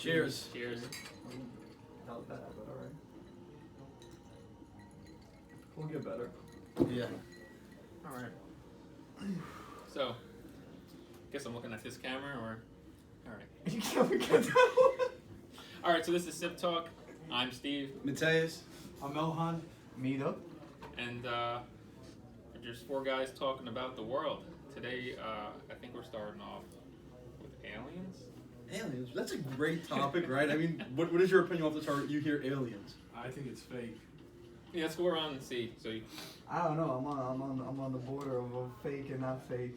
Cheers. Cheers. That was bad, but alright. We'll get better. Yeah. All right. So, guess I'm looking at this camera, or all right. You can't forget that one. All right. So this is SipTalk. I'm Steve, Mateus. I'm Elhan. Meet up. and we're just four guys talking about the world. Today, I think we're starting off with aliens. Aliens. That's a great topic, right? I mean, what is your opinion off the start? You hear aliens. I think it's fake. Yeah, let's go around and see. So, I don't know. I'm on the border of fake and not fake.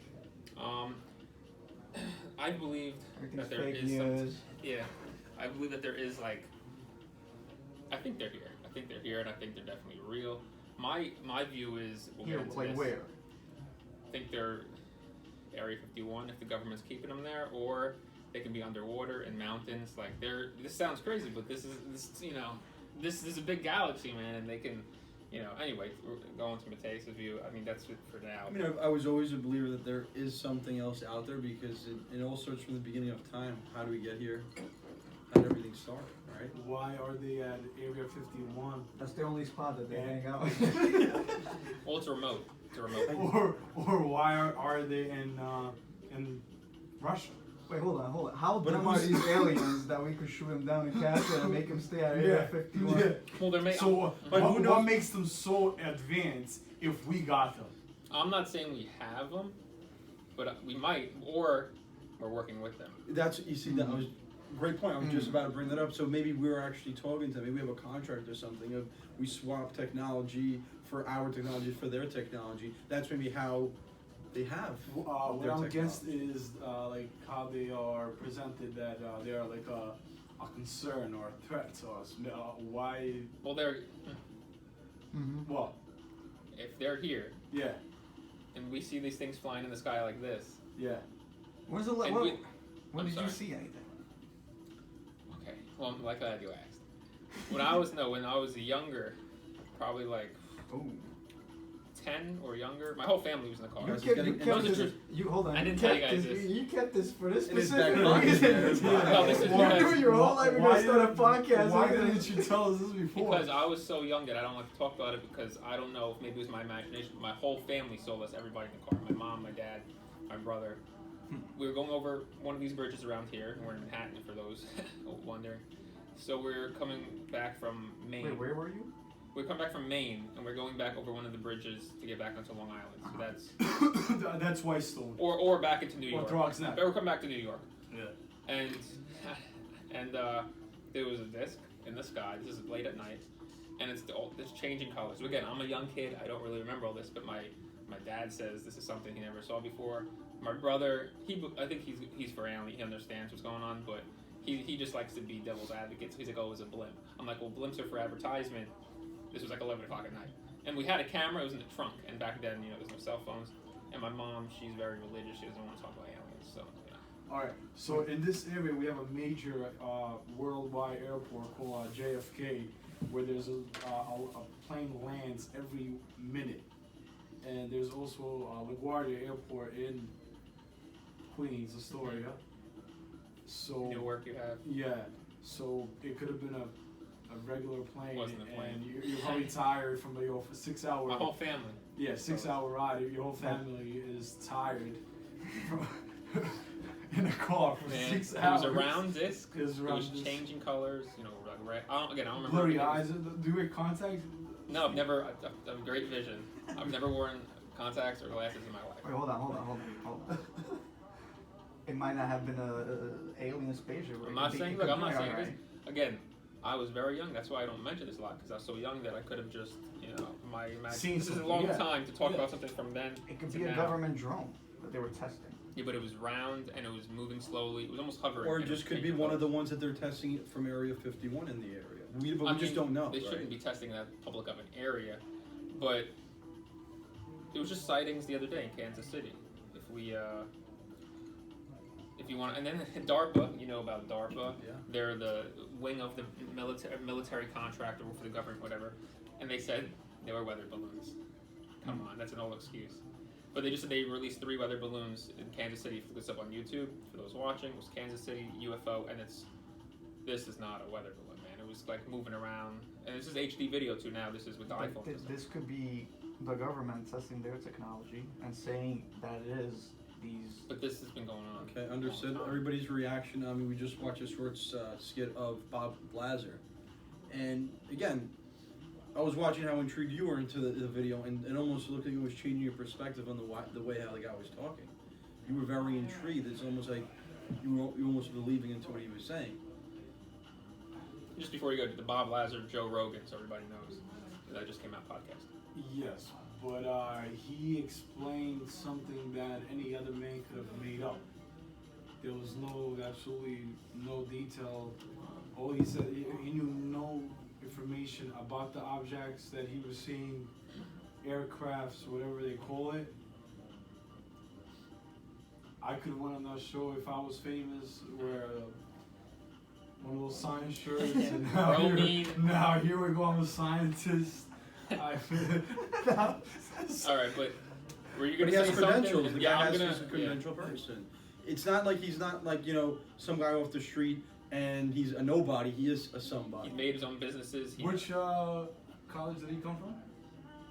I believe Everything's that there fake is news. yeah, I believe that there is I think they're here. I think they're here, and I think they're definitely real. My view is we'll Here, get into like this. where? I think they're Area 51 if the government's keeping them there, or they can be underwater in mountains. Like this sounds crazy, but this is a big galaxy, man, and they can, Anyway, going to Mateus' view. I mean, that's it for now. I mean, I was always a believer that there is something else out there because it all starts from the beginning of time. How do we get here? How did everything start, right? Why are they at Area 51? That's the only spot that they hang out. Well, it's remote. It's a remote. Or why are they in Russia? Wait, hold on. How But dumb are these aliens that we could shoot them down in Canada and make them stay at Area 51? Yeah. Well, they're So but who knows? what makes them so advanced if we got them? I'm not saying we have them, but we might, or we're working with them. That's you see that was great point. I was just about to bring that up. So maybe we're actually talking to them. Maybe we have a contract or something of we swap technology for our technology for their technology. That's maybe how they have. What their I'm technology. against is like how they are presented that they are like a concern or a threat to us. Why? Well, they're Well, if they're here yeah, and we see these things flying in the sky like this. yeah. When's the And when, we- when I'm did sorry. you see anything? Okay. Well, I'm like glad you asked. When I was younger, probably like Oh. 10 or younger, my whole family was in the car. You guys You getting- kept those are this. true. You hold on. I you didn't tell you kept guys this. this. You kept this for this In his specific back pocket there. reason. No, this is You're because- doing your whole life. You're gonna start a podcast. Why and you're didn't you tell us this before? Because I was so young that I don't like to talk about it because I don't know if maybe it was my imagination. But my whole family saw us, everybody in the car. My mom, my dad, my brother. We were going over one of these bridges around here. We're in Manhattan for those wondering. So we're coming back from Maine. Wait, where were you? We come back from Maine and we're going back over one of the bridges to get back onto Long Island. So that's That's why Stone. or back into New Or York. Throgs Neck. But we're coming back to New York. Yeah. And there was a disc in the sky. This is late at night, and it's changing colors. So again, I'm a young kid. I don't really remember all this, but my dad says this is something he never saw before. My brother, I think he's for alien. He understands what's going on, but he just likes to be devil's advocate. So he's like, oh, it was a blimp. I'm like, well, blimps are for advertisement. This was like 11 o'clock at night, and we had a camera. It was in the trunk, and back then, there's no cell phones. And my mom, she's very religious. She doesn't want to talk about aliens, so. All right. So in this area, we have a major worldwide airport called JFK, where there's a plane lands every minute, and there's also LaGuardia Airport in Queens, Astoria. So Newark you have. yeah. So it could have been a regular plane, Wasn't a plane. and you're probably tired from your 6 hour. My whole family. Yeah, 6 hour ride. Your whole family is tired from in a car for Man, 6 it hours. was a round disc. It was It around was disc. changing colors. Like red. I don't remember. Blurry everything. eyes. Do you wear contacts? No, I've never. I have great vision. I've never worn contacts or glasses in my life. Wait, hold on. It might not have been a alien spaceship. I'm not saying. Look, I'm not saying this. Again, I was very young. That's why I don't mention this a lot because I was so young that I could have just, my imagination. Seen This is a something, long yeah. time to talk Yeah. about something from then. It could to be a now. government drone that they were testing. Yeah, but it was round and it was moving slowly. It was almost hovering. Or and it it was just could be changing one of colors. the ones that they're testing it from Area 51 in the area. We I just mean, don't know. They right? shouldn't be testing that public of an area, but it was just sightings the other day in Kansas City. If you want, and then DARPA, you know about DARPA. Yeah. They're the wing of the military contractor for the government, whatever. And they said they were weather balloons. Come on, that's an old excuse. But they just said they released 3 weather balloons in Kansas City. Look this up on YouTube for those watching. It was Kansas City UFO, and it's this is not a weather balloon, man. It was like moving around, and this is HD video too. Now this is with the iPhone. This could be the government testing their technology and saying that it is these. But this has been going on. Okay, understood. Everybody's reaction. I mean, we just watched a short skit of Bob Lazar, and again, I was watching how intrigued you were into the video, and it almost looked like it was changing your perspective on the way how the guy was talking. You were very intrigued. It's almost like you were almost believing into what he was saying. Just before you go to the Bob Lazar, Joe Rogan, so everybody knows that just came out podcast. Yes, but he explained something that any other man could have made up. There was absolutely no detail. All he said, he knew no information about the objects that he was seeing, aircrafts, whatever they call it. I could win on that show if I was famous, wear one of those science shirts, and now here we go, I'm a scientist. All right, but were you But gonna he has say credentials. something? The Yeah, guy I'm has gonna. a credential person. It's not like he's not like, some guy off the street and he's a nobody. He is a somebody. He made his own businesses. Which college did he come from?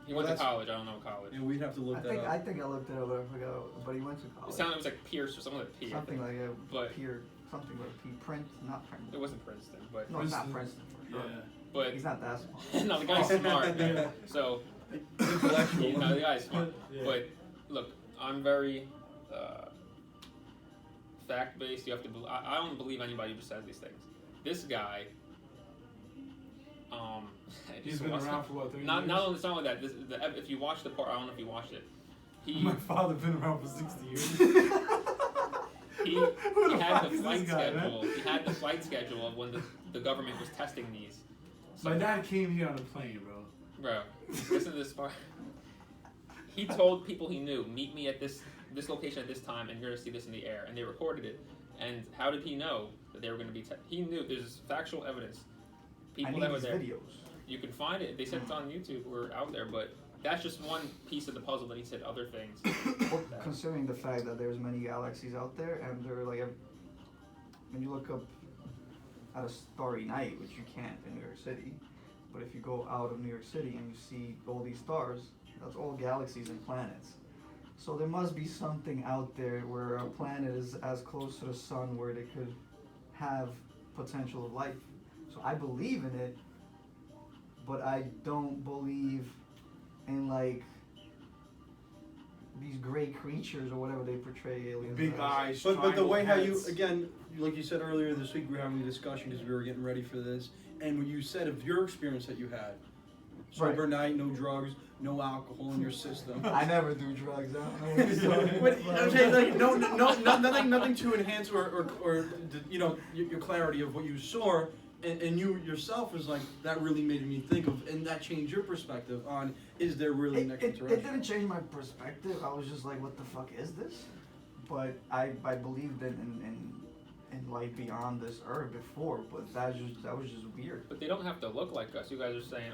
He went to college. I don't know college. And we'd have to look I that think up. I think I looked it up, I forgot. But he went to It college. sounded like Pierce or something like P. I Something think. like a But- something like P. Print, not Print. It wasn't Princeton, but No, it's not Princeton. Princeton for sure. Yeah. but He's not that smart. no, the guy's smart. Yeah. So Intellectual. no, the guy's smart. Yeah. But look, I'm very fact-based. You have to. I don't believe anybody who just says these things. This guy. He's been around for what, 30 not years? not only that. If you watch the part, I don't know if you watched it. My father been around for 60 years. He Who the had fuck the is flight this guy, man? schedule. He had the flight schedule of when the government was testing these. So, My dad came here on a plane, bro. bro, listen to this part. He told people he knew, meet me at this location at this time, and you're gonna see this in the air. And they recorded it. And how did he know that they were gonna be? He knew. There's factual evidence. People that were there. Videos. You can find it. They said it's on YouTube. We're out there, but that's just one piece of the puzzle. That he said other things. Well, considering the fact that there's many galaxies out there, and they're like, when you look up at a starry night, which you can't in New York City, but if you go out of New York City and you see all these stars, that's all galaxies and planets. So there must be something out there where a planet is as close to the sun where they could have potential of life. So I believe in it, but I don't believe in like these great creatures or whatever they portray aliens Big as. eyes. But the way how you, heads. again, like you said earlier this week, we were having a discussion because we were getting ready for this, and when you said of your experience that you had, sober night, no drugs, no alcohol in your system. I never do drugs. I don't know what you're talking But, about. okay, like nothing to enhance or your clarity of what you saw, and you yourself was like that really made me think of, and that changed your perspective on is there really an It extraterrestrial? didn't change my perspective. I was just like, what the fuck is this? But I believed in life beyond this earth before, but that was just weird. But they don't have to look like us. You guys are saying,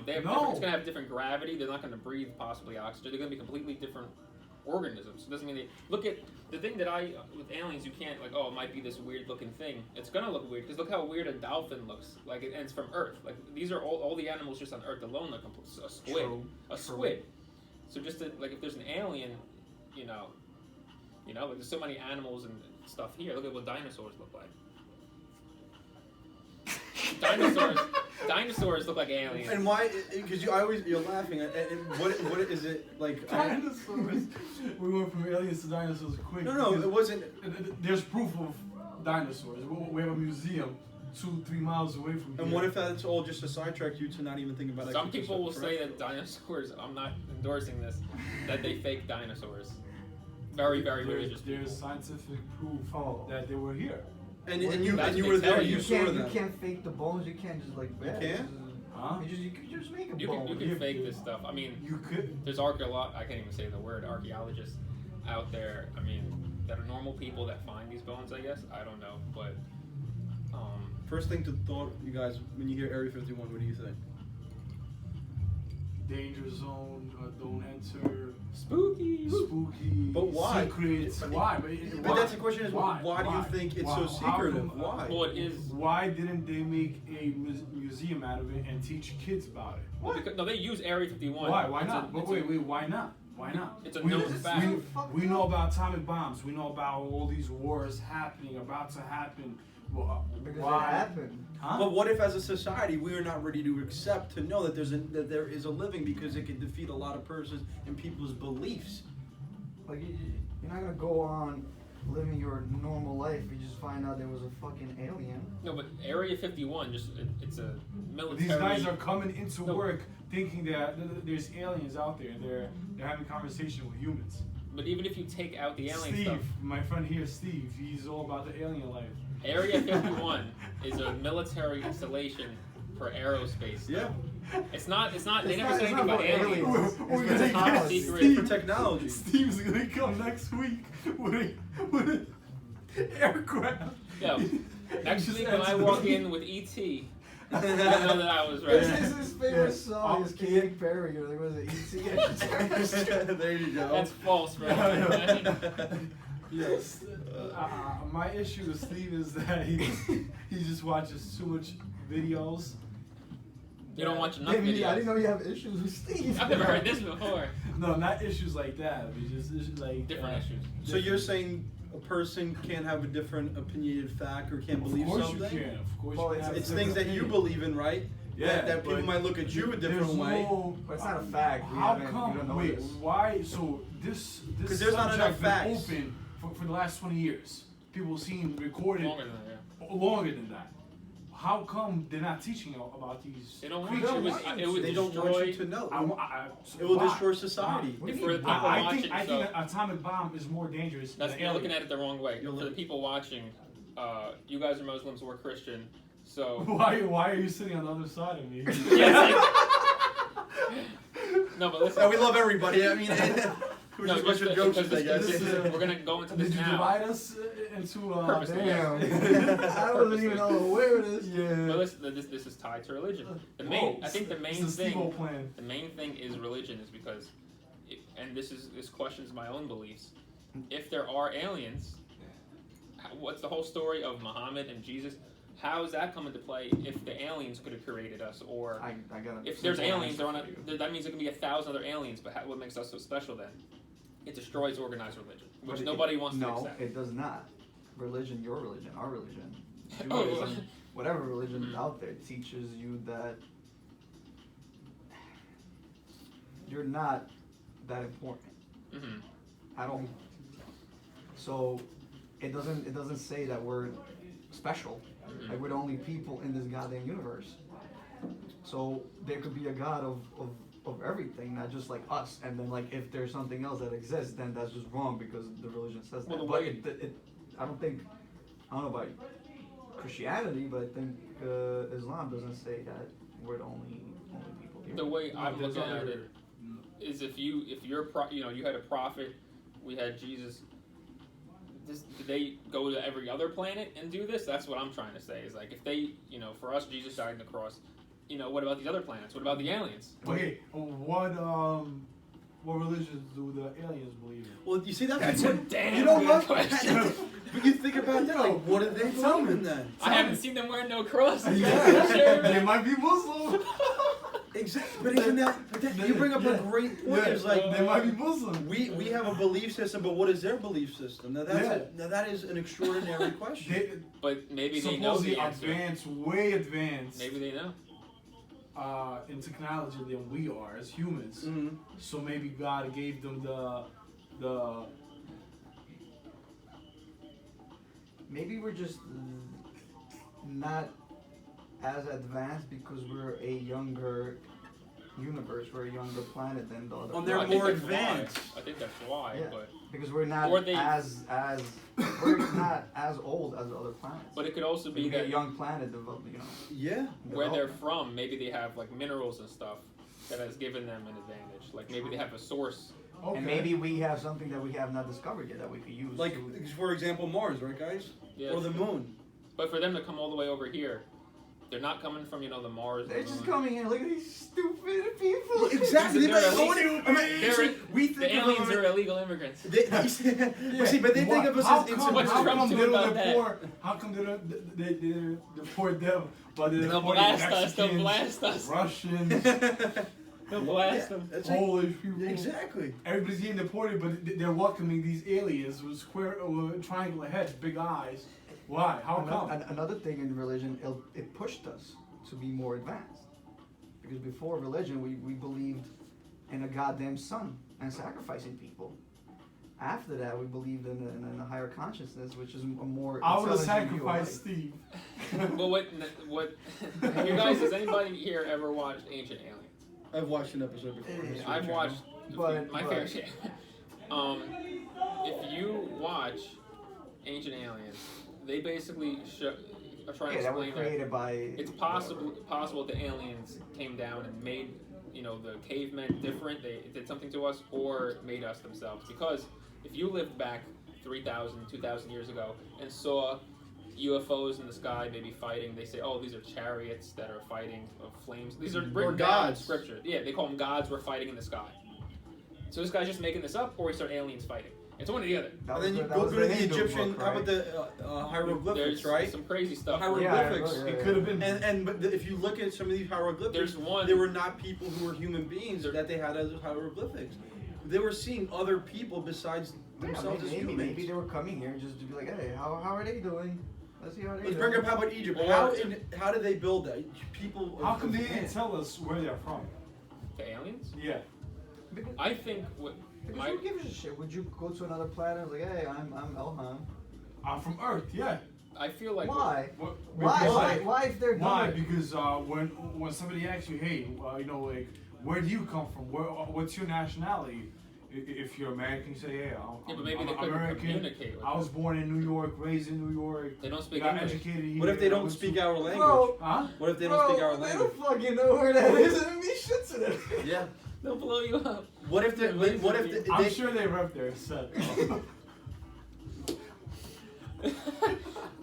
they have No. different, it's gonna have different gravity. They're not gonna breathe possibly oxygen. They're gonna be completely different organisms. It doesn't mean look at the thing that with aliens you can't like. Oh, it might be this weird looking thing. It's gonna look weird because look how weird a dolphin looks. Like and it's from Earth. Like these are all the animals just on Earth alone. Like a squid, True. squid. So just like if there's an alien, like there's so many animals and stuff here. Look at what dinosaurs look like. Dinosaurs look like aliens. And why? Because you're laughing at what is it like? Dinosaurs. We went from aliens to dinosaurs quick. No, because it wasn't. There's proof of dinosaurs. We have a museum 2-3 miles away from here. And what if that's all just to sidetrack you to not even think about? Some people will say that dinosaurs. I'm not endorsing this. That they fake dinosaurs. Very, very religious. There's people. scientific proof that they were here. And That's you what were they tell there. you. You saw You them. can't fake the bones. You can't just like. You can't? Huh? You can just make a You bone. can fake this stuff. I mean, You could. there's I can't even say the word archaeologists out there. I mean, that are normal people that find these bones. I guess I don't know, but First thing to thought, you guys, when you hear Area 51, what do you think? danger zone, don't enter, Spooky. But why? Secrets. Why? But that's the question: is why? why do you think it's so How secretive? come, Why? Well, it is. Why didn't they make a museum out of it and teach kids about it? Well, because, no, they use Area 51. Why? Why It's a- not? But it's a- wait, why not? Why not? It's a known fact. We know about atomic bombs. We know about all these wars happening, about to happen. Well, Because why? it happened. Huh? But what if, as a society, we are not ready to accept to know that there is a living, because it can defeat a lot of persons and people's beliefs. Like you're not gonna go on living your normal life. You just find out there was a fucking alien. No, but Area 51, it's a military. These guys are coming into No. work thinking that there's aliens out there. They're having conversation with humans. But even if you take out the alien Steve, stuff, my friend here, Steve, he's all about the alien life. Area 51 is a military installation for aerospace. Yeah, It's not. They It's never not- say it's anything not about about aliens. aliens. We're It's gonna top get secret. it's for technology. Steve's gonna come next week with an aircraft. Yo, next Just week when I answer the- walk in with ET, you know that I was right. This is his favorite Yeah. song. Is Katy Perry. Or was it E.T.? There you go. That's false, bro. Yes. My issue with Steve is that he just watches too much videos. You don't watch enough Maybe, I videos. didn't know you have issues with Steve. I've never heard this before. No, not issues like that. But just issues like Different issues. So you're saying a person can't have a different opinionated fact or can't believe Of course something? you can. Of course Well, you can. have It's a things that different you opinion. believe in, right? Yeah, That people but might look at you a different there's way. no- But it's not a fact. We How haven't- we come? don't know Wait, this. why? So this 'Cause there's not enough subject been facts. open for the last 20 years. People seen recorded Longer than that, yeah. longer than that. How come they're not teaching about these? They don't want creatures? you. It would They don't want you to know. It will why? destroy society. What do you For the mean? people I watching, think so an atomic bomb is more dangerous. that's than you're looking alien. at it the wrong way. You're For the looking- people watching, you guys are Muslims, we're Christian, so Why are you sitting on the other side of me? no, but listen. Yeah, we love everybody. I mean, we're No, just a bunch just of jokes, because I guess. this- we're gonna go into Did this you now. divide us into Purposely. Damn. Yes. I wasn't even aware of this. But listen, this is tied to religion. The main, I think the main it's the thing, Steve-O plan. the main thing is religion, is because, and this questions my own beliefs. If there are aliens, what's the whole story of Muhammad and Jesus? How is that come into play if the aliens could have created us, or I got if there's aliens, that means there can be 1,000 other aliens. But what makes us so special then? It destroys organized religion, which But nobody wants to No, accept. it does not. Religion, your religion, our religion, Oh. Judaism, whatever religion is Mhm. out there teaches you that you're not that important. Mm-hmm. I don't. So it doesn't say that we're special. Mm-hmm. Like we're the only people in this goddamn universe. So there could be a God of everything, not just like us. And then like if there's something else that exists, then that's just wrong because the religion says Well, that. the But way- I don't know about Christianity, but I think Islam doesn't say that we're the only people here. The way I'm There's looking at other- it is if you're you had a prophet, we had Jesus. Did they go to every other planet and do this? That's what I'm trying to say. Is like if they, for us, Jesus died on the cross. What about these other planets? What about the aliens? Okay, what religions do the aliens believe in? Well, you see, that's That's a a good. damn You know good what? question. But you think about that, like, what do they believe in then? I haven't seen them wearing no crosses. They might be Muslim. Exactly, but isn't that? But that you bring up a great point. It's like they might be Muslim. we have a belief system, but what is their belief system? Now that's Yeah. now that is an extraordinary question. But maybe they know Supposedly the answer. advanced, way advanced. Maybe they know. In technology than we are as humans. Mhm. So maybe God gave them the Maybe we're just not as advanced because we're a younger universe, we're a younger planet than the other. Oh, they're I think more that's why. advanced. I think that's why. Yeah. But Because we're not Or they- as we're not as old as the other planets. but it could also But be you get that a young planet develop, Yeah. where they're development. from, maybe they have like minerals and stuff that has given them an advantage. Like maybe they have a source. okay. And maybe we have something that we have not discovered yet that we could use. Like, to, for example, Mars, right, guys? Yeah, Or the moon. But for them to come all the way over here, They're not coming from, the Mars. They're the just moon. coming in. Look at these stupid people. Exactly. They're They're illegal. like, we think The of aliens them. are illegal immigrants. But see, but they think of us How as come, What's how Trump come they doing don't about that? deport? How come they deport them, but they They'll deport blast us. They'll Mexicans, blast us. Russians, They'll blast them. That's like, Polish people? exactly. Everybody's getting deported, but they're welcoming these aliens with triangular heads, big eyes. Why? How come? Another thing in religion, it pushed us to be more advanced. Because before religion, we believed in a goddamn sun and sacrificing people. After that, we believed in a higher consciousness, which is a more. I would have intelligent view of sacrificed life. Steve. But what you guys, has anybody here ever watched Ancient Aliens? I've watched an episode before. Yeah, History I've Channel. watched my fair but- share. If you watch Ancient Aliens, they basically are trying Yeah, to that was explain that created by. it's possible the aliens came down and made the cavemen different. They did something to us or made us themselves. Because if you lived back 3,000, 2,000 years ago and saw UFOs in the sky, maybe fighting, they say, oh, these are chariots that are fighting of flames. These are written down in gods. scripture. Yeah, they call them gods. We're fighting in the sky. So this guy's just making this up, or he start aliens fighting. It's one or the other. That And was then you that go was to the Hindu Egyptian. book, How about right? the hieroglyphics, There's right? some crazy stuff. Hieroglyphics. Yeah, It could have been. But if you look at some of these hieroglyphics, There's one. they were not people who were human beings that they had as hieroglyphics. They were seeing other people besides themselves as humans. Maybe they were coming here just to be like, hey, how are they doing? Let's see how they Let's doing. bring up how about Egypt? Or- How did they build that? People. How come they didn't tell us where they're from? The aliens? Yeah. Because, I think what because who gives a shit? Would you go to another planet like, hey, I'm Elham? I'm from Earth. Yeah. I feel like Why? What, Why? because- Why if they're Why? good? Because when somebody asks you, hey, like, where do you come from? What's your nationality? If you're American, you say, yeah, Yeah, but maybe I'm they couldn't American. communicate with I was born in New York, raised in New York. They don't speak got English. educated here. What if they I don't went speak to- our language? Bro, Huh? What if they don't speak our They language? don't fucking know where that is, and me shit to them. Yeah. They'll blow you up. What if they? What if they? I'm sure they rep their set.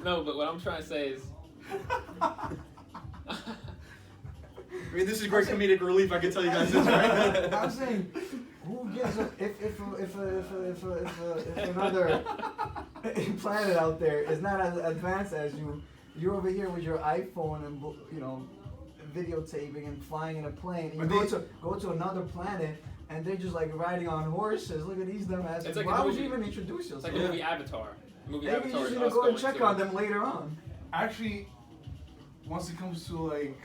No, but what I'm trying to say is, I mean, this is great comedic relief. I can tell you guys this, right? I'm saying, who gives a if another planet out there is not as advanced as you, you're over here with your iPhone and videotaping and flying in a plane, and you go to another planet and they're just like riding on horses. Look at these dumbasses. It's like Why a would movie- you even introduce it's yourself? like the movie Avatar. The movie Maybe you Avatar just is need to us go and going check to- on them later on. Actually, once it comes to like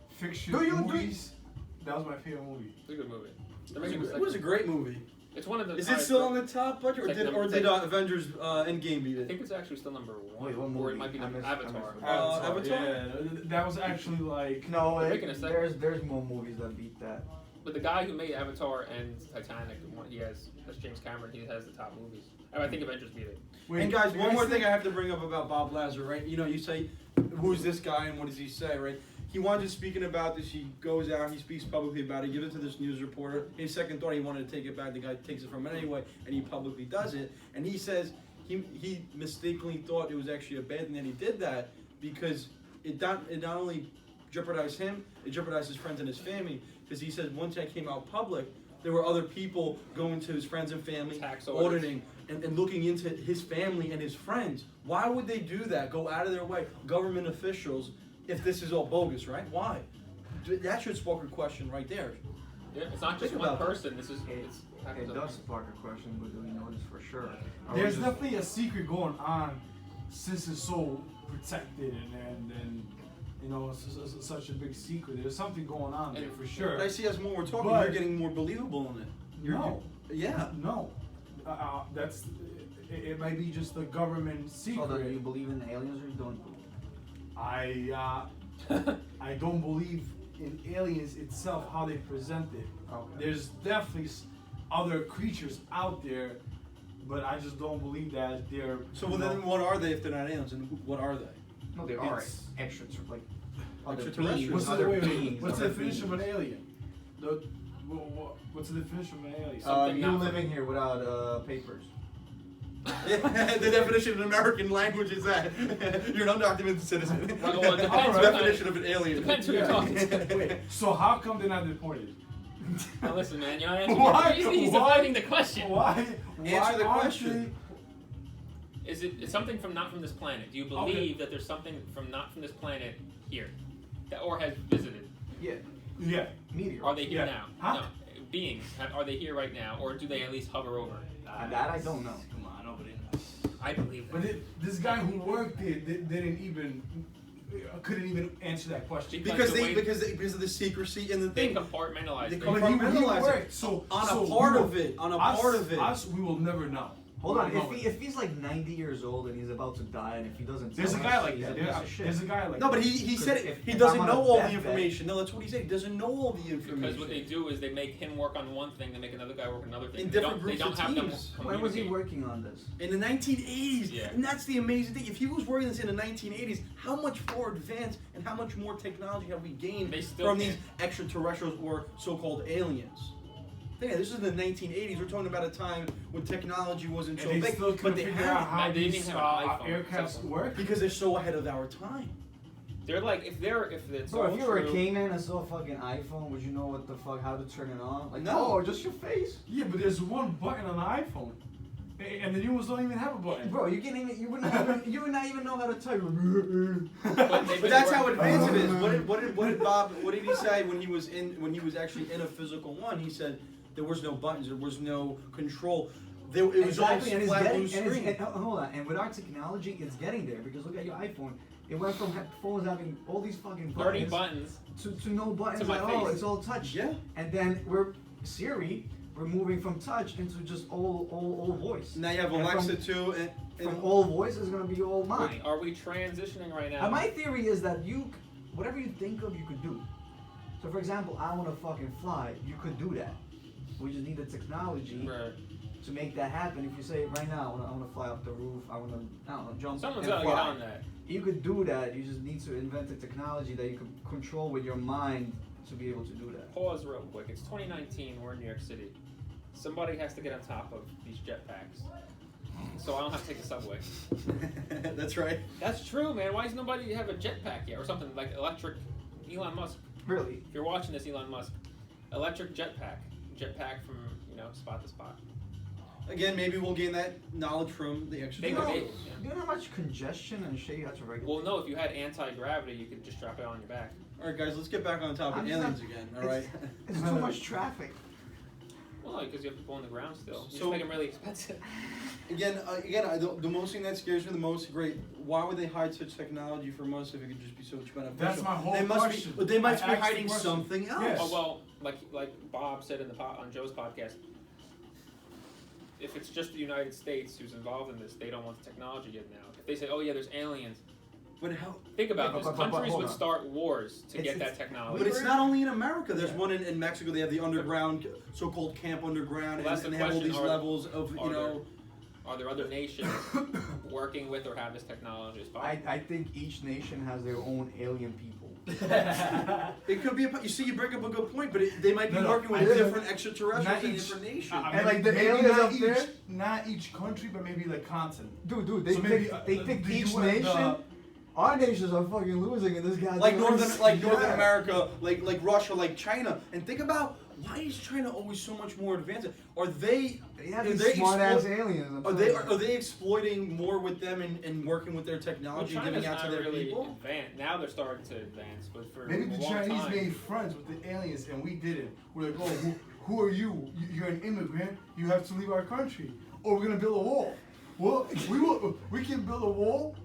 fiction Do you- movies, that was my favorite movie. It's a good movie. They're making a It was a second. great movie. It's one of the. Is it still on the top budget, or It's like did number- Avengers Endgame beat I it? think it's actually still number one. Wait, what Or movie? it might be I number missed- I Avatar. missed Avatar? Yeah, that was actually like. No, They're making a second. there's more movies that beat that. But the guy who made Avatar and Titanic, that's James Cameron. He has the top movies. I think Avengers beat it. Wait, And guys, you one more think- thing I have to bring up about Bob Lazar, right? You say, who's this guy and what does he say, right? He wanted to speaking about this. He goes out, he speaks publicly about it, gives it to this news reporter. His second thought, he wanted to take it back. The guy takes it from him anyway, and he publicly does it. And he says he mistakenly thought it was actually a bad thing that he did that because it not only jeopardized him, it jeopardized his friends and his family. Because he says once that came out public, there were other people going to his friends and family, Tax orders. auditing, and looking into his family and his friends. Why would they do that? Go out of their way, government officials, if this is all bogus, right? Why? That should spark a question right there. Yeah, it's not just Think one about that. person. This is it's It does spark a question, but do we know this for sure? There's definitely a secret going on since it's so protected and it's such a big secret. There's something going on there for sure. But I see as more we're talking, But- you're getting more believable in it. No. Yeah. No. That's it might be just the government So do you secret. believe in aliens or you don't? I don't believe in aliens itself, how they present it. Okay. There's definitely other creatures out there, but I just don't believe that they're. So well, then what are they if they're not aliens? And what are they? No, they are It's- like other Extraterrestrials. beings. What's the, other wait, wait, beings, what's the other definition of beings. an alien? What's the definition of an alien? Something You not- living here without papers. The definition of an American language is that you're an undocumented citizen. Well, it The depends. definition of an alien. Depends who you're talking to. Wait, so how come they're not deported? Now listen, man, you're not answering. Why? He's Why? avoiding the question. Why? Answer the aren't question. Is it something from not from this planet? Do you believe that there's something from not from this planet here, that or has visited? Yeah. Yeah. Meteor. Are they here Yeah. now? Huh? No, beings. Are they here right now, or do they at least hover over? That I don't know. Come on, nobody knows. I believe But that. this guy who worked there couldn't even answer that question. Because the way- because of the secrecy and the They thing. compartmentalize. They things. come- But he compartmentalize it. worked, so On a so part we of will- it, on a us- part of it. Us, we will never know. Hold on, We will if he's like 90 years old and he's about to die, and if he doesn't, There's a tell guy us, like he's that. a piece of shit. There's a guy like No, that. but he said If- he if doesn't I'm on know a all deathbed- the information. No, that's what he said. He doesn't know all the information. Because what they do is they make him work on one thing, they make another guy work on another thing. In They different don't, they groups don't of have teams. them When was he communicate. working on this? In the 1980s, Yeah. and that's the amazing thing. If he was working this in the 1980s, how much more advanced and how much more technology have we gained They still from can't- these extraterrestrials or so-called aliens? Yeah, this is in the 1980s. We're talking about a time when technology wasn't so and they big, still but couldn't they figure had out it how They didn't these even have an iPhone, aircrafts except- work. because they're so ahead of our time. They're like if it's Bro, all if you were a true- caveman and saw a fucking iPhone, would you know what the fuck, how to turn it on? Like, No. oh, just your face? Yeah, but there's one button on the iPhone, and the new ones don't even have a button. Bro, you would not even know how to type. But But that's how advanced it is. What did Bob? What did he say when he was actually in a physical one? He said there was no buttons, there was no control. It was Exactly, all and it's flat getting, blue screen. hold on, and with our technology, it's getting there, because look at your iPhone. It went from phones having all these fucking 30 buttons buttons. to no buttons To my at all. face. It's all touch. Yeah. And then we're moving from touch into just all voice. Now you have And Alexa too, and From all voice is gonna be all mine. Are we transitioning right now? My theory is that whatever you think of, you could do. So, for example, I want to fucking fly. You could do that. We just need the technology Right. to make that happen. If you say right now, I want to fly up the roof. I don't know, jump Someone's and gotta fly. get on that. You could do that. You just need to invent the technology that you can control with your mind to be able to do that. Pause real quick. It's 2019. We're in New York City. Somebody has to get on top of these jetpacks, so I don't have to take the subway. that's right. That's true, man. Why does nobody have a jetpack yet, or something like electric? Elon Musk. Really? If you're watching this, Elon Musk, electric jetpack from spot to spot. Again, maybe we'll gain that knowledge from the They extraterrestrials. could- Do you know how much congestion and shit you have to regulate? Well, no. If you had anti-gravity, you could just strap it on your back. All right, guys, let's get back on topic. I'm just Aliens not- again. All right. It's too much traffic. Well, no, because you have people on the ground still. You So- just make them really expensive. Again, the most thing that scares me the most. Great. Why would they hide such technology from us if it could just be so much beneficial? That's my whole they must question. Be, but they might I be asked the hiding question. something else. Yes. Oh well, like Bob said in on Joe's podcast, if it's just the United States who's involved in this, they don't want the technology yet now. If they say, oh yeah, there's aliens, But how? think about Yeah, this. but Countries hold would on. start wars to get It's- that technology. But it's not only in America. There's Yeah. one in Mexico. They have the underground, so-called camp underground, Well, that's and the they have all question. these Are- levels of Are there other nations working with or have this technology? As I think each nation has their own alien people. It could be. You see, you bring up a good point, but they might be No, working with I- different extraterrestrials not in each- different nations. And like the maybe aliens not up each, there? not each country, but maybe like continent. Dude, they So maybe, picked the each UN nation. Our nations are fucking losing in this guy's like Northern Yeah. America, like Russia, like China, and think about why is China always so much more advanced? Are they? They have are these they smart ass explo- aliens. I'm Are they telling you. are they exploiting more with them and working with their technology, Well, and giving China's out to not their really people? advanced. Now they're starting to advance, but for Maybe a the long Chinese time, made friends with the aliens and we didn't. We're like, oh, who are you? You're an immigrant. You have to leave our country. Or we're gonna build a wall. Well, we can build a wall,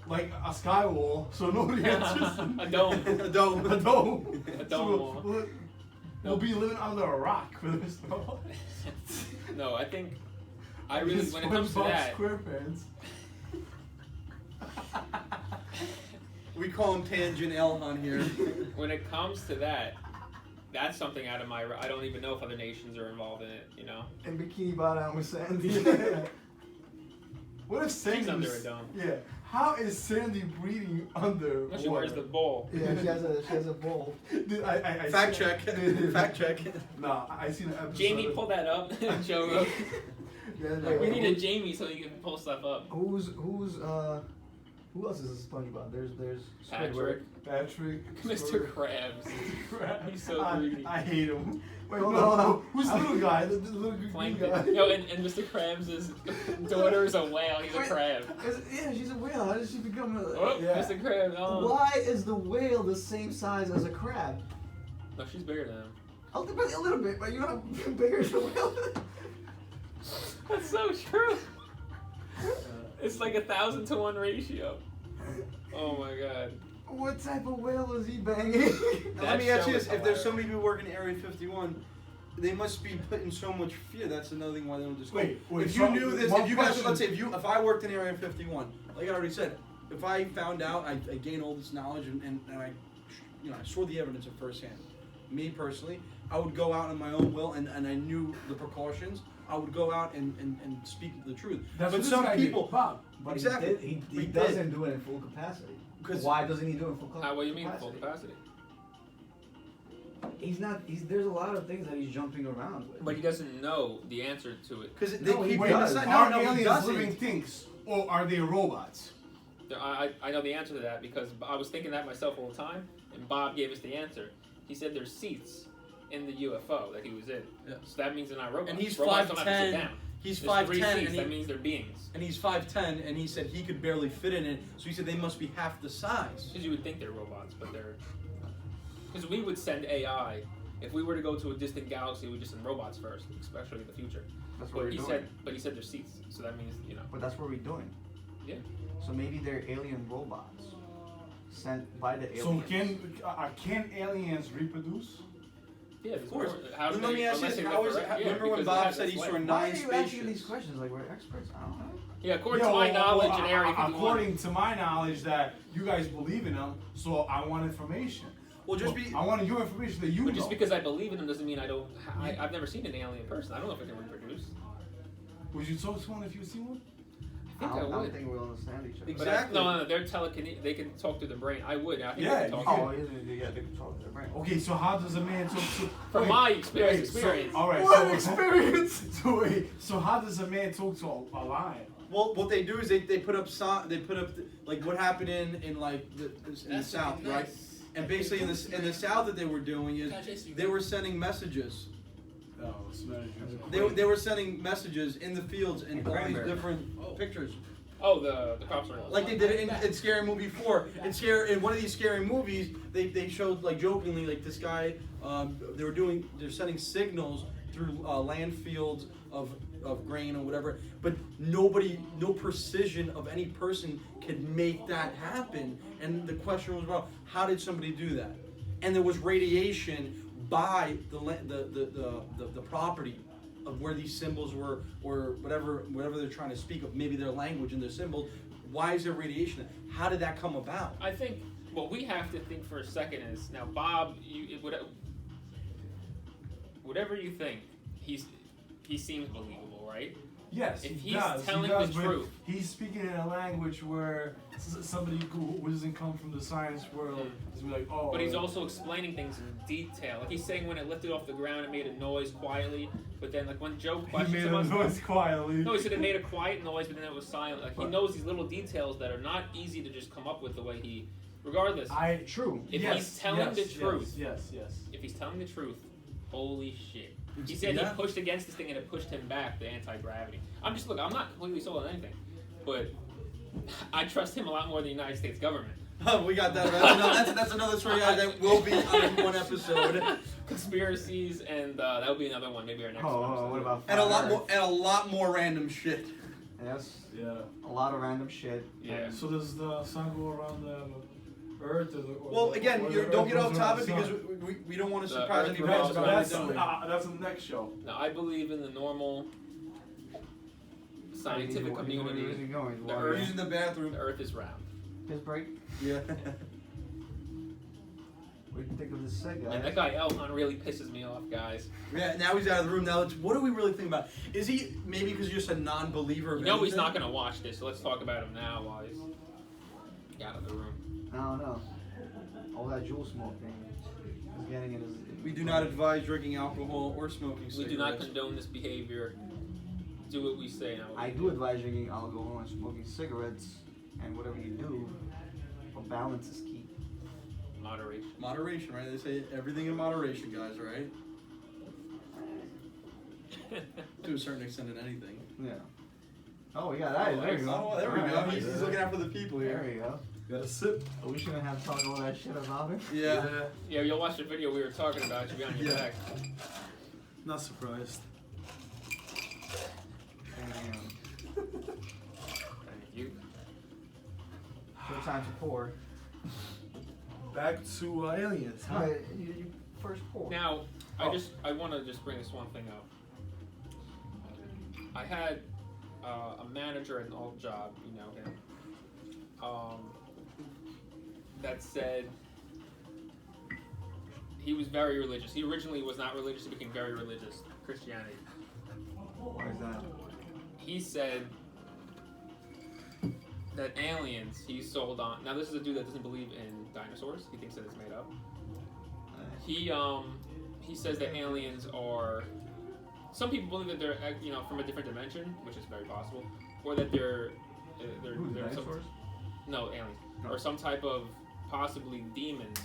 like a sky wall, so nobody answers. a dome. A dome. A dome. A dome So wall. we'll be living under a rock for this. No, I think I really when it comes to that. SquarePants. We call him Tangent Elhan here. When it comes to that, that's something out of my. I don't even know if other nations are involved in it. And Bikini Bottom with Sandy. What if Sandy She's under was- a dome. Yeah. How is Sandy breathing under No, she water? wears the bowl. Yeah, she has a bowl. Dude, I Fact seen- check. Fact check. Nah, I seen an episode. Jamie, pull that up. Joe Rogan. We need a Jamie so he can pull stuff up. Who else is a SpongeBob? There's Patrick. Patrick. Mr. Krabs. He's so greedy. I hate him. Wait, Hold no, on. no. Who's the little guy? The little green Plankton. guy. Yo, and Mr. Krabs' daughter is a whale. He's a Wait. crab. Yeah, she's a whale. How did she become a? Oh, Yeah. Mr. Krabs. Oh. Why is the whale the same size as a crab? No, she's bigger than him. A little bit, but you're not bigger as a whale. That's so true. It's like 1,000 to 1 ratio. Oh my god. What type of whale is he banging? Let me That ask you show this: is if there's so hilarious. many people working in Area 51, they must be put in so much fear. That's another thing why they don't just go. Wait, if so you knew this, one if you guys, question- let's say, if I worked in Area 51, like I already said, if I found out, I gained all this knowledge and I, I saw the evidence at firsthand. Me personally, I would go out on my own will and I knew the precautions. I would go out and speak the truth. That's but what some this guy did. people, Bob. But exactly, he We did. doesn't do it in full capacity. 'Cause- Why doesn't he do it in full capacity? What do you mean full capacity? He's not. There's a lot of things that he's jumping around with. But he doesn't know the answer to it. because No, they he keep does. inside. Are No, he aliens doesn't. living things, or are they robots? I know the answer to that because I was thinking that myself all the time, and Bob gave us the answer. He said there's seats in the UFO that he was in. Yeah. So that means they're not robots. And he's robots don't have to sit 5'10". down. He's There's 3 5'10", seats, and that means they're beings. And he's 5'10", and he said he could barely fit in it. So he said they must be half the size. Because you would think they're robots, but they're. Because we would send AI. If we were to go to a distant galaxy, we would just send robots first, especially in the future. That's what But we're doing. he said there's seats, so that means But that's what we're doing. Yeah. So maybe they're alien robots sent by the aliens. So can aliens reproduce? Yeah, Of course. How do Let me ask you unless this: they how live is it? forever? Yeah, Remember when because Bob they have said this he saw life. 9 Why are you asking these spaceships? questions like we're experts? I don't know. Yeah, according to my knowledge in Area 51. According to my knowledge, that you guys believe in them, so I want information. Well, just be. I want your information that you But know. just because I believe in them doesn't mean I don't. I've never seen an alien person. I don't know if I can reproduce. Would you talk to one if you see one? I think I don't would. think we'll understand each other. But Exactly. no, they're telekinetic. They can talk through the brain. I would. I think Yeah, they can you talk. can. Oh, yeah, they control their brain. Okay, so how does a man talk to? From wait, my experience. So, all right. What so, experience? So wait. So how does a man talk to a lion? Well, what they do is they put up like what happened in like in the South, right? And basically in the South that they were doing is they were sending messages. Oh, it's not They were sending messages in the fields and all these Cranberry. different pictures. Oh, the cops are. Like they did it in Scary Movie 4. In one of these scary movies, they showed like jokingly like this guy. They're sending signals through land fields of grain or whatever, but no precision of any person could make that happen. And the question was, well, how did somebody do that? And there was radiation by the property of where these symbols were, or whatever they're trying to speak of, maybe their language and their symbols. Why is there radiation? How did that come about? I think what we have to think for a second is now, Bob. Whatever you think, he seems believable, right? Yes, If he he's does. telling he does, the but truth. He's speaking in a language where somebody who doesn't come from the science world is like, oh. But he's also explaining things in detail. Like he's saying when it lifted off the ground, it made a noise quietly. But then, like when Joe He questions made him a on noise quietly. no, he said it made a quiet noise, but then it was silent. Like he knows these little details that are not easy to just come up with the way he. Regardless, True. if yes, he's telling the truth, Yes. if he's telling the truth, holy shit. He Yeah. said he pushed against this thing and it pushed him back, the anti-gravity. I'm not completely sold on anything, but I trust him a lot more than the United States government. Oh, we got that. That's another story that will be on one episode, Conspiracies, and that'll be another one, maybe our next one. Oh, what about and a flat lot Earth? more random shit. Yes, Yeah. a lot of random shit. Yeah. So does the sun go around the Earth? Well, again, or the don't Earth get off goes around topic the because sun? we don't want to The surprise Earth any revolves fans around about the it. sun. That's the next show. Now, I believe in the normal scientific Where's community. he going? The We're Earth- using the bathroom. The Earth is round. His break. Yeah. What do you think of this set, Man, that guys? guy Elhan really pisses me off, guys. Yeah. Now he's out of the room. Now, what do we really think about? Is he maybe because you're just a non-believer? You know he's not going to watch this, so let's talk about him now while he's out of the room. I don't know. All that jewel smoking is getting in his. We do not advise drinking alcohol or smoking We cigarettes. do not condone this behavior. do what we say now. I do advise drinking alcohol and smoking cigarettes, and whatever you do, but balance is key. Moderation. Moderation, right? They say everything in moderation, guys, right? To a certain extent in anything. Yeah. Oh, we got that. There you go. Oh, there we go. Alright, He's looking out for the people There here. you go. Got a sip. We shouldn't have talked all that shit about it. Yeah. Yeah, you'll watch the video we were talking about. You behind your Yeah. back. Not surprised. Damn. Thank you. Good time to pour. Back to aliens. Huh? Alright, you first pour. Now, Oh. I want to just bring this one thing up. I had a manager at an old job, you know him, that said he was very religious. He originally was not religious. He became very religious, Christianity. Why is that? He said that aliens he sold on. Now this is a dude that doesn't believe in dinosaurs. He thinks that it's made up. He says that aliens are. Some people believe that they're from a different dimension, which is very possible, or that they're Dinosaurs? no aliens No. or some type of possibly demons.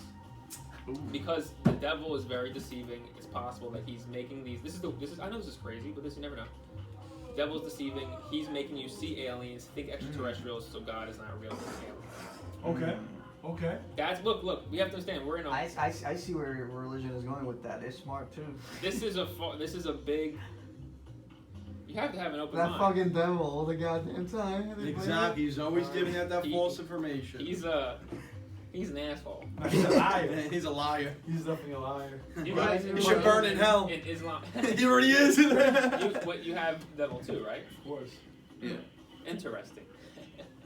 Ooh. Because the devil is very deceiving. It's possible that he's making these. This is. I know this is crazy, but you never know. Devil's deceiving. He's making you see aliens, think extraterrestrials, so God is not real. It's aliens. Okay. Okay. That's look. We have to understand. We're in a. I see where religion is going with that. They're smart too. This is a big. You have to have an open That mind. fucking devil all the goddamn time. Exactly. He's always giving out that He- false information. He's an asshole. He's a liar. He's a liar. He's definitely a liar. You Right. guys- He should burn in hell. In Islam. He already is. you have devil too, right? Of course. Yeah. Interesting.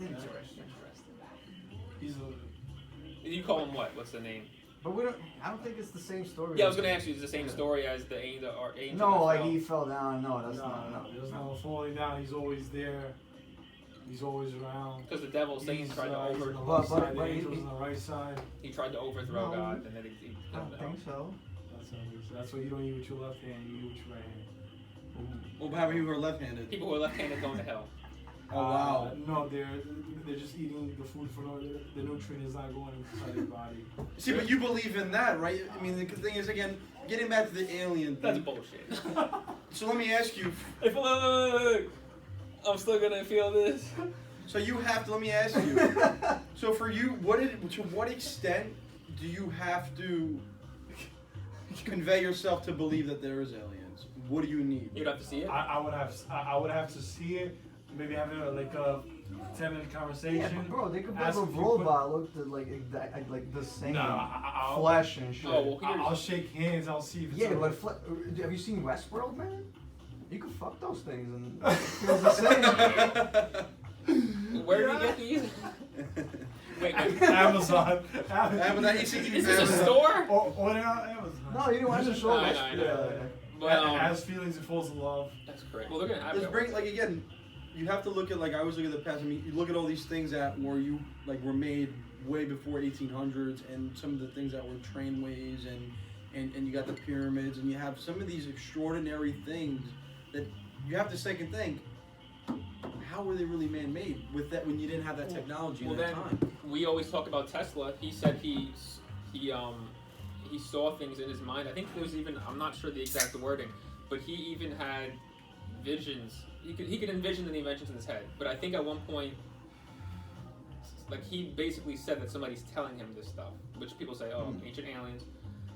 Interesting. He's a. You call him what? What's the name? But I don't think it's the same story. Yeah, I was gonna ask you. Is it the same story as the angel? Or angel No, that like fell? he fell down. No, that's not. No, there's no falling down. He's always there. He's always around. Because the devil, Satan, He's, tried to he's on the But- left side. but The angel's he- on the right side. he tried to overthrow No. God, and then he I don't think so. That's why you don't eat with your left hand. You eat with your right hand. Well, how about you who are left-handed? people who are left-handed going to hell. Oh wow. No, they're just eating the food for the nutrient is not going inside their body. See, but you believe in that, right? I mean, the thing is, again, getting back to the alien That's thing. bullshit. So let me ask you. If I'm still gonna feel this. So you have to. Let me ask you. So for you, to what extent do you have to convey yourself to believe that there is aliens? What do you need? You'd have to see it. I would have to see it. Maybe have a 10-minute conversation. Yeah, but bro, they could build Ask a if you robot look like the same No, I'll, flesh and shit. Oh, well, here's- I'll shake hands. I'll see if it's Yeah, a- but have you seen Westworld, man? You can fuck those things and it feels the same. Where do you get these? Wait, Amazon. Amazon. is this a store? Order on Amazon. No, you didn't watch the show. I know. Yeah. Well, Has feelings and falls in love. that's great. Well, they're gonna have Just it. bring again. You have to look at I always look at the past. I mean, you look at all these things that were were made way before 1800s, and some of the things that were trainways, and you got the pyramids, and you have some of these extraordinary things that you have to second think. How were they really man-made with that when you didn't have that technology Well, at that then time? we always talk about Tesla. He said he saw things in his mind. I think there was even, I'm not sure the exact wording, but he even had visions. He could envision the inventions in his head. But I think at one point, he basically said that somebody's telling him this stuff, which people say, oh, ancient aliens.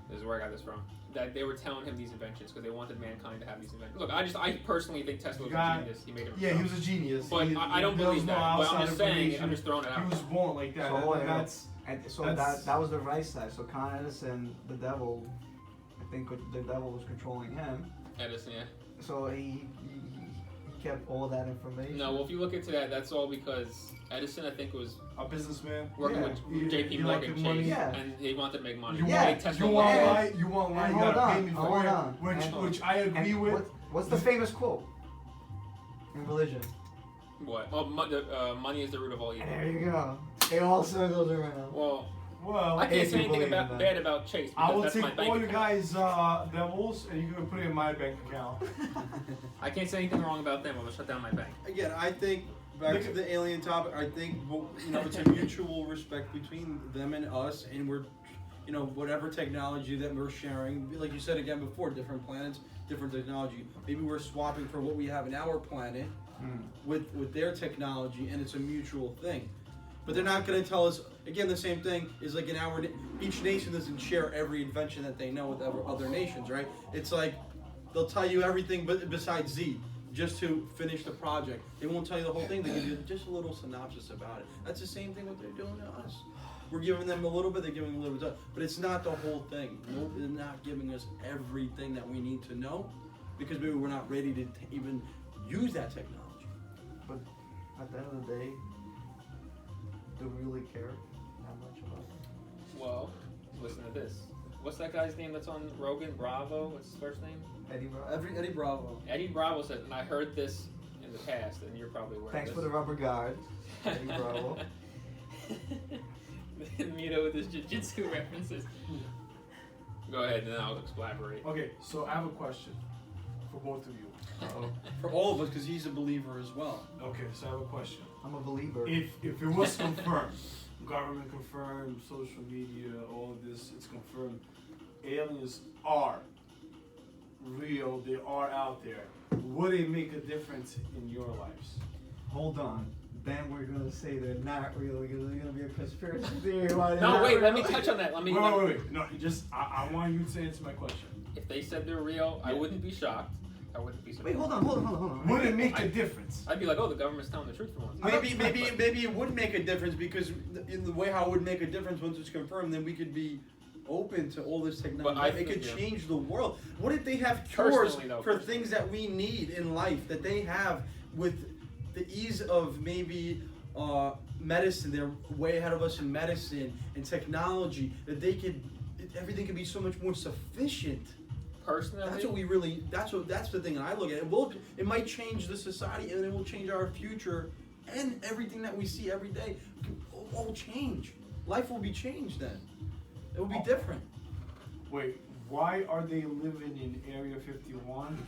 This is where I got this from. That they were telling him these inventions because they wanted mankind to have these inventions. Look, I personally think Tesla was a genius. He made it. Yeah, he was a genius. But I don't there was believe no that. But I'm outside just saying, information. I'm just throwing it He out. was born like that. So, That's And so That's- that was the right side. So Con Edison, the devil, I think the devil was controlling him. Edison, yeah. So he kept all that information. No, well, if you look into that, that's all because Edison, I think, was a businessman. working Yeah. with J.P. He Morgan liked Chase, money. Yeah. and he wanted to make money. You Yeah. Make Tesla You want money. light? You want light? And You gotta hold pay on, me hold for it. on. Which I agree And with. what's the famous quote in religion? What? Oh, money is the root of all evil. There you go. It all circles around. Well, Well, I can't if say you anything believe in that. bad about Chase I because will that's take my bank all you account. guys' devils and you can put it in my bank account. I can't say anything wrong about them. I'm gonna shut down my bank. Again, I think back to the alien topic. I think it's a mutual respect between them and us, and we're, whatever technology that we're sharing. Like you said again before, different planets, different technology. Maybe we're swapping for what we have in our planet with their technology, and it's a mutual thing. But they're not going to tell us, again, the same thing is like each nation doesn't share every invention that they know with other nations, right? It's like they'll tell you everything besides Z just to finish the project. They won't tell you the whole thing. They give you just a little synopsis about it. That's the same thing what they're doing to us. We're giving them a little bit, they're giving them a little bit, but it's not the whole thing. Nope, they're not giving us everything that we need to know because maybe we're not ready to even use that technology. But at the end of the day, do we really care that much about it? Well, listen to this. What's that guy's name that's on Rogan? Bravo? What's his first name? Eddie Bravo. Eddie Bravo. Eddie Bravo said, and I heard this in the past, and you're probably aware Thanks of for this. the rubber guards, Eddie Bravo. Mito with his jiu-jitsu references. Go ahead, and then I'll elaborate. Okay, so I have a question for both of you. Uh-oh. For all of us, because he's a believer as well. Okay, so I have a question. I'm a believer. If it was confirmed, government confirmed, social media, all of this, it's confirmed, aliens are real, they are out there, would it make a difference in your lives? Hold on. Then we're gonna say they're not real because there's gonna be a conspiracy theory. Why they're No, not wait, let real. me touch on that. Wait. No, I want you to answer my question. If they said they're real, I wouldn't be shocked. I wouldn't be surprised. Wait, hold on. Would it make a difference? I'd be like, oh, the government's telling the truth for once. Maybe it would make a difference because in the way how it would make a difference once it's confirmed, then we could be open to all this technology. But I It could think, change the world. What if they have cures Personally, though, for personally. things that we need in life that they have with the ease of maybe medicine? They're way ahead of us in medicine and technology that everything could be so much more sufficient. Personally, That's the thing that I look at. It might change the society and it will change our future and everything that we see every day will all change. Life will be changed then. It will be different. Wait, why are they living in Area 51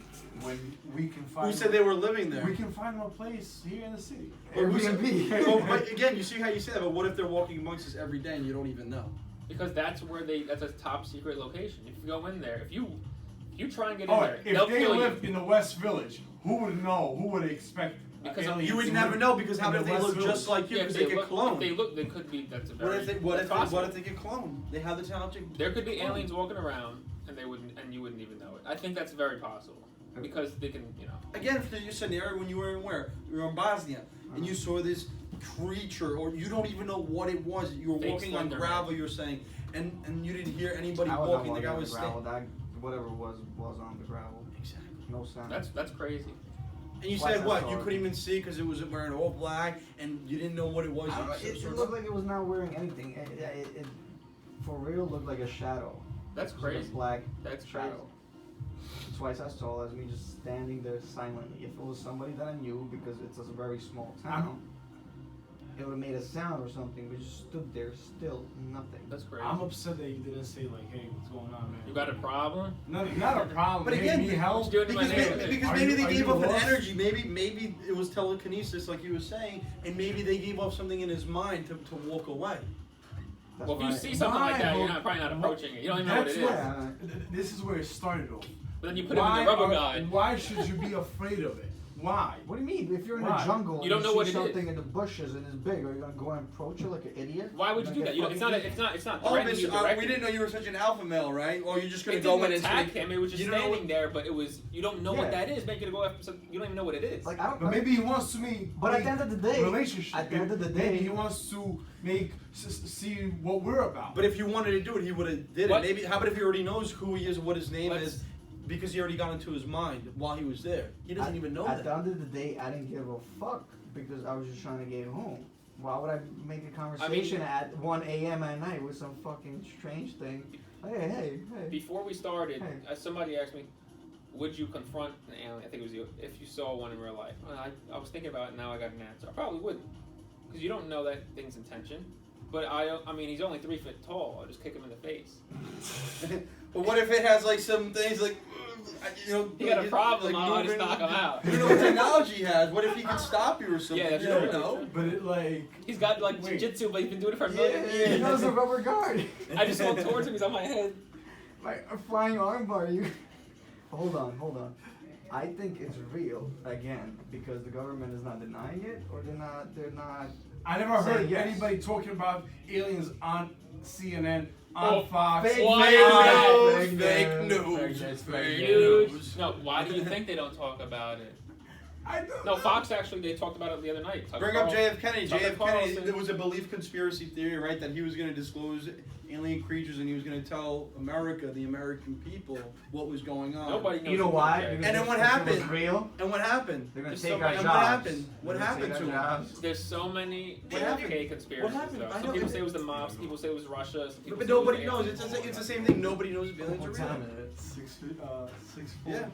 when we can find... Who said they were living there? We can find them a place here in the city. Airbnb. But again, you see how you say that, but what if they're walking amongst us every day and you don't even know? because that's a top secret location. If you go in there, if you try and get in Oh, there, if they'll they kill lived you. in the West Village, who would know? Who would expect? Because aliens You would to never live know because how in if the they West look Village? just like you Yeah, because if they get if cloned? they look, they could be. That's a What very. if that's possible. what if they get cloned? They have the technology. There could be aliens walking around, and you wouldn't even know it. I think that's very possible because they can, Again, for your scenario when you were in where? You were in Bosnia and you saw this creature or you don't even know what it was. You were Fake walking on Slender gravel, you're saying, and you didn't hear anybody I was walking. not The guy walking was on the gravel. standing. Whatever was on the gravel. Exactly. No sound. That's crazy. And you Why said is what? that You so couldn't even see because it was wearing all black and you didn't know what it was. I don't know, it looked like it was not wearing anything. It for real looked like a shadow. That's Just like a crazy. black That's shadow. Twice as tall as me, just standing there silently. If it was somebody that I knew, because it's a very small town, it would have made a sound or something. We just stood there still, nothing. That's crazy. I'm upset that you didn't say like, "Hey, what's going on, man?" You got a problem? No, not a problem. But Hey, again, need help? do it in my Because neighborhood. maybe Are you- they are gave you off an lost? energy. Maybe it was telekinesis, like he was saying, and maybe they gave off something in his mind to walk away. That's Well, if you why- see something like that, you're Why? probably not approaching it. You don't even know what That's it is. Yeah. This is where it started off. But then you put it in the rubber guide. Why should you be afraid of it? Why? What do you mean? If you're in Why? the jungle, You don't know see what it is. something in the bushes and it's big, are you gonna go and approach it like an idiot? Why would you do You're that? gonna It's get not. fucking It's not Oh, threatening you directly. we didn't know you were such an alpha male, right? Or you're just gonna It go didn't in and attack him. It was just You don't know standing there, but it was. You don't know what Yeah. that is. Make it go after. You don't even know what it is. Like I don't. But maybe he wants to make. But at the end of the day, relationship. at the end of the maybe day- he wants to see what we're about. But if he wanted to do it, he would have did it. What? Maybe. How about if he already knows who he is, what his name Let's- is, because he already got into his mind while he was there. He doesn't even know At the that. end of the day, I didn't give a fuck because I was just trying to get home. Why would I make a conversation at 1 a.m. at night with some fucking strange thing? Hey. Before we started, Hey. somebody asked me, "Would you confront an alien?" I think it was you. If you saw one in real life, I was thinking about it. Now I got an answer. I probably wouldn't, because you don't know that thing's intention. But I mean, he's only 3 feet tall. I'll just kick him in the face. But what if it has like some things like, you know, He got a problem. like I'll just moving- knock him out. You know what technology he has? What if he can stop you or something? Yeah, that's you true. don't know. But it like. He's got like Wait. jiu-jitsu, but he's been doing it for a Yeah, million he years. knows a rubber guard. I just walked towards him. He's on my head. Like a flying armbar. You. Hold on. I think it's real again because the government is not denying it, or they're not. I never Say heard yes. anybody talking about aliens on CNN, Oh, on Fox. fake Why news, is Fake news. news. Fake Fake Huge. news. No, why do you think they don't talk about it? I don't No, know. Fox actually, they talked about it the other night. Tucker Bring up Carlson. JF Kennedy. Tucker JF Kennedy, Carlson. there was a belief conspiracy theory, right, that he was going to disclose alien creatures and he was going to tell America, the American people, what was going on. Nobody knows. You know who why? that is. Because And then if what it was happened? real, And what happened? they're gonna There's take so our many- jobs. And what happened? What They're gonna happened take to our him? jobs. There's so many What happened? JFK conspiracies. What happened? Though. I Some know, people is say it was the it- mob. Some people say it was Russia. Some people But say it was nobody the knows. aliens. It's the same thing. Nobody knows if aliens are What real. time is it? 6 4. Yeah.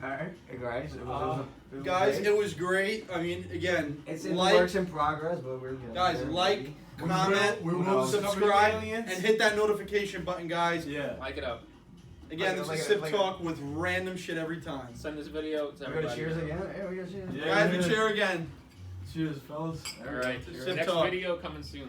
Alright, hey guys. It was Guys, great. it was great. I mean, again, It's in like, works in progress, but we're getting guys, there. like, We comment, will knows? subscribe, aliens. and hit that notification button, guys. Yeah. Like it up. Again, Like- this is like- Sip like- Talk with random shit every time. Send this video to We everybody. gotta cheers again. Hey, we gotta cheers. Yeah. Guys, we cheer again. Cheers, fellas. All right. Sip Next Talk. video coming soon.